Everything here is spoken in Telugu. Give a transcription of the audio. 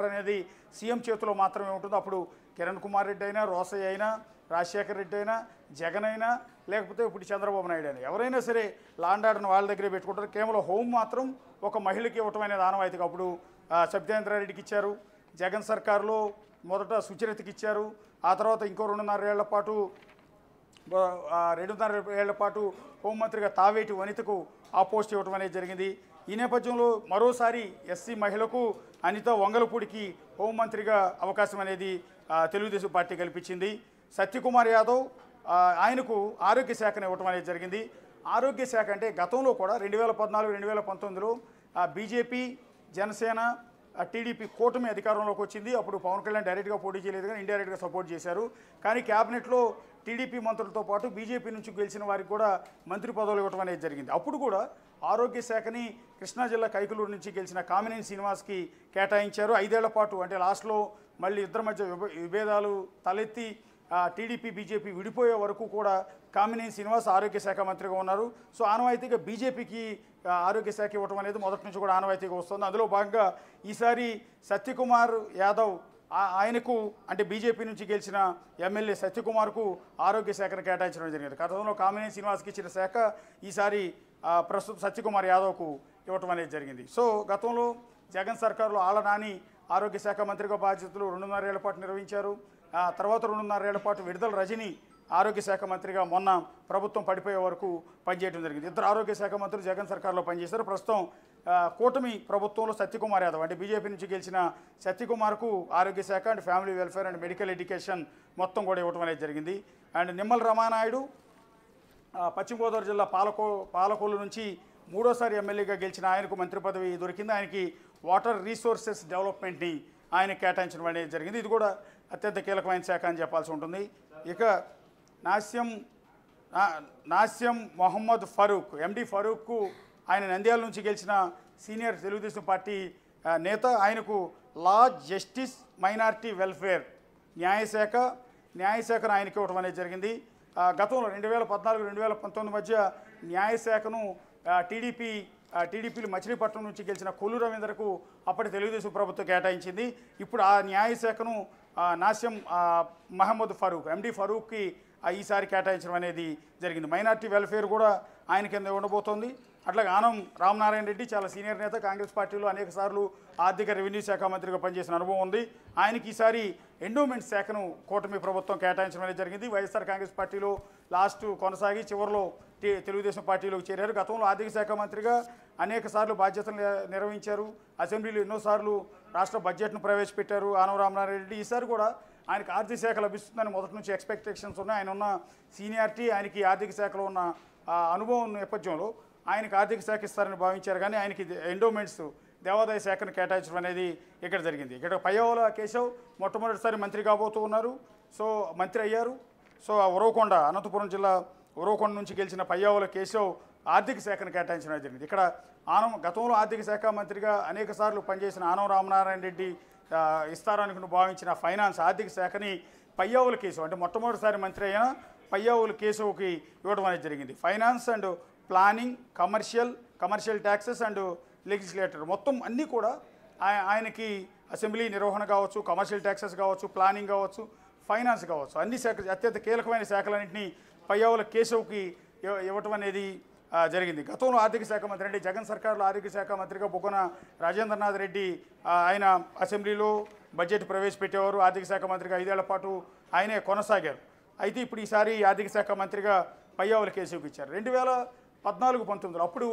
అనేది సీఎం చేతిలో మాత్రమే ఉంటుంది. అప్పుడు కిరణ్ కుమార్ రెడ్డి అయినా, రోసయ్య అయినా, రాజశేఖర్ రెడ్డి అయినా, జగన్ అయినా, లేకపోతే ఇప్పుడు చంద్రబాబు నాయుడు అయినా ఎవరైనా సరే లాండ్ ఆర్డర్ని వాళ్ళ దగ్గరే పెట్టుకుంటారు. కేవలం హోం మాత్రం ఒక మహిళకి ఇవ్వటం అనేది ఆనవాయితీగా అప్పుడు సబితేంద్రారెడ్డికి ఇచ్చారు. జగన్ సర్కారులో మొదట సుచరితకి ఇచ్చారు. ఆ తర్వాత ఇంకో 2.5 ఏళ్ల పాటు 2.5 ఏళ్ల పాటు హోంమంత్రిగా తావేటి వనితకు ఆ పోస్ట్ ఇవ్వటం అనేది జరిగింది. ఈ నేపథ్యంలో మరోసారి ఎస్సీ మహిళకు అనిత వంగలపూడికి హోంమంత్రిగా అవకాశం అనేది తెలుగుదేశం పార్టీ కల్పించింది. సత్యకుమార్ యాదవ్ ఆయనకు ఆరోగ్య శాఖను ఇవ్వటం అనేది జరిగింది. ఆరోగ్య శాఖ అంటే గతంలో కూడా 2014, 2019లో బీజేపీ, జనసేన, టీడీపీ కూటమి అధికారంలోకి వచ్చింది. అప్పుడు పవన్ కళ్యాణ్ డైరెక్ట్గా పోటీ చేయలేదు కానీ ఇండైరెక్ట్గా సపోర్ట్ చేశారు. కానీ క్యాబినెట్లో టీడీపీ మంత్రులతో పాటు బీజేపీ నుంచి గెలిచిన వారికి కూడా మంత్రి పదవులు ఇవ్వడం అనేది జరిగింది. అప్పుడు కూడా ఆరోగ్య శాఖని కృష్ణా జిల్లా కైకలూరు నుంచి గెలిచిన కామినేని శ్రీనివాస్కి కేటాయించారు. 5 ఏళ్ల పాటు అంటే లాస్ట్లో మళ్ళీ ఇద్దరి మధ్య విభేదాలు తలెత్తి టీడీపీ, బీజేపీ విడిపోయే వరకు కూడా కామినేని శ్రీనివాస్ ఆరోగ్య శాఖ మంత్రిగా ఉన్నారు. సో ఆనవాయితీగా బీజేపీకి ఆరోగ్య శాఖ ఇవ్వటం అనేది మొదటి నుంచి కూడా ఆనవాయితీగా వస్తుంది. అందులో భాగంగా ఈసారి సత్యకుమార్ యాదవ్ ఆయనకు అంటే బీజేపీ నుంచి గెలిచిన ఎమ్మెల్యే సత్యకుమార్కు ఆరోగ్య శాఖను కేటాయించడం జరిగింది. గతంలో కామినేని శ్రీనివాస్కి ఇచ్చిన శాఖ ఈసారి ప్రస్తుతం సత్యకుమార్ యాదవ్కు ఇవ్వటం అనేది జరిగింది. సో గతంలో జగన్ సర్కారులో ఆళ్ల నాని ఆరోగ్య శాఖ మంత్రిగా బాధ్యతలు 2.5 ఏళ్ల పాటు నిర్వహించారు. తర్వాత 2.5 ఏళ్ల పాటు విడుదల రజని ఆరోగ్య శాఖ మంత్రిగా మొన్న ప్రభుత్వం పడిపోయే వరకు పనిచేయడం జరిగింది. ఇద్దరు ఆరోగ్య శాఖ మంత్రులు జగన్ సర్కార్లో పనిచేశారు. ప్రస్తుతం కూటమి ప్రభుత్వంలో సత్యకుమార్ యాదవ్ అంటే బీజేపీ నుంచి గెలిచిన సత్యకుమార్కు ఆరోగ్య శాఖ and family welfare and medical education మొత్తం కూడా ఇవ్వడం అనేది జరిగింది. అండ్ నిమ్మల రామానాయుడు పశ్చిమ గోదావరి జిల్లా పాలకొల్లు నుంచి 3వసారి ఎమ్మెల్యేగా గెలిచిన ఆయనకు మంత్రి పదవి దొరికింది. ఆయనకి వాటర్ రీసోర్సెస్ డెవలప్మెంట్ని ఆయన కేటాయించడం అనేది జరిగింది. ఇది కూడా అత్యంత కీలకమైన శాఖ అని చెప్పాల్సి ఉంటుంది. ఇక నాస్యం మొహమ్మద్ ఫరూక్ ఎండి ఫరూక్కు ఆయన నంద్యాల నుంచి గెలిచిన సీనియర్ తెలుగుదేశం పార్టీ నేత. ఆయనకు లా, జస్టిస్, మైనారిటీ వెల్ఫేర్ న్యాయశాఖను ఆయనకి ఇవ్వడం అనేది జరిగింది. గతంలో 2014, 2019 మధ్య న్యాయశాఖను టీడీపీలు మచిలీపట్నం నుంచి గెలిచిన కొల్లు రవీంద్రకు అప్పటి తెలుగుదేశం ప్రభుత్వం కేటాయించింది. ఇప్పుడు ఆ న్యాయశాఖను నాస్యం మహమ్మద్ ఫరూక్ ఎండి ఫరూక్కి ఈసారి కేటాయించడం అనేది జరిగింది. మైనార్టీ వెల్ఫేర్ కూడా ఆయన కింద ఉండబోతోంది. అట్లాగే ఆనం రామనారాయణ రెడ్డి చాలా సీనియర్ నేత, కాంగ్రెస్ పార్టీలో అనేక సార్లు ఆర్థిక రెవెన్యూ శాఖ మంత్రిగా పనిచేసిన అనుభవం ఉంది. ఆయనకి ఈసారి ఎండోమెంట్ శాఖను కూటమి ప్రభుత్వం కేటాయించడం అనేది జరిగింది. వైఎస్ఆర్ కాంగ్రెస్ పార్టీలో లాస్ట్ కొనసాగి చివరిలో తెలుగుదేశం పార్టీలోకి చేరారు. గతంలో ఆర్థిక శాఖ మంత్రిగా అనేక సార్లు బాధ్యతలు నిర్వహించారు. అసెంబ్లీలో ఎన్నోసార్లు రాష్ట్ర బడ్జెట్ను ప్రవేశపెట్టారు ఆనం రామనారాయణ రెడ్డి. ఈసారి కూడా ఆయనకు ఆర్థిక శాఖ లభిస్తుందని మొదటి నుంచి ఎక్స్పెక్టేషన్స్ ఉన్నాయి. ఆయన ఉన్న సీనియారిటీ, ఆయనకి ఆర్థిక శాఖలో ఉన్న అనుభవం నేపథ్యంలో ఆయనకు ఆర్థిక శాఖ ఇస్తారని భావించారు. కానీ ఆయనకి ఎండోమెంట్స్ దేవాదాయ శాఖను కేటాయించడం అనేది ఇక్కడ జరిగింది. ఇక్కడ పయ్యావుల కేశవ్ మొట్టమొదటిసారి మంత్రి కాబోతూ ఉన్నారు. సో మంత్రి అయ్యారు. సో ఉరవకొండ అనంతపురం జిల్లా ఉరవకొండ నుంచి గెలిచిన పయ్యావుల కేశవ్ ఆర్థిక శాఖను కేటాయించడం జరిగింది. ఇక్కడ గతంలో ఆర్థిక శాఖ మంత్రిగా అనేక సార్లు పనిచేసిన ఆనం రామనారాయణ రెడ్డి ఇస్తారనుకుని భావించిన ఫైనాన్స్ ఆర్థిక శాఖని పయ్యావుల కేశవ్ అంటే మొట్టమొదటిసారి మంత్రి అయిన పయ్యావుల కేశవ్కి ఇవ్వడం అనేది జరిగింది. Finance and planning, commercial taxes and legislator మొత్తం అన్నీ కూడా ఆయనకి అసెంబ్లీ నిర్వహణ కావచ్చు, కమర్షియల్ ట్యాక్సెస్ కావచ్చు, ప్లానింగ్ కావచ్చు, ఫైనాన్స్ కావచ్చు, అన్ని శాఖ అత్యంత కీలకమైన శాఖలన్నింటినీ పయ్యావుల కేశవ్కి ఇవ్వటం అనేది జరిగింది. గతంలో ఆర్థిక శాఖ మంత్రి అంటే జగన్ సర్కారులో ఆర్థిక శాఖ మంత్రిగా బుగ్గన రాజేంద్రనాథ్ రెడ్డి ఆయన అసెంబ్లీలో బడ్జెట్ ప్రవేశపెట్టేవారు. ఆర్థిక శాఖ మంత్రిగా 5 ఏళ్ల పాటు ఆయనే కొనసాగారు. అయితే ఇప్పుడు ఈసారి ఆర్థిక శాఖ మంత్రిగా పయ్యావుల కేశవ్కి ఇచ్చారు. 2014, 19 అప్పుడు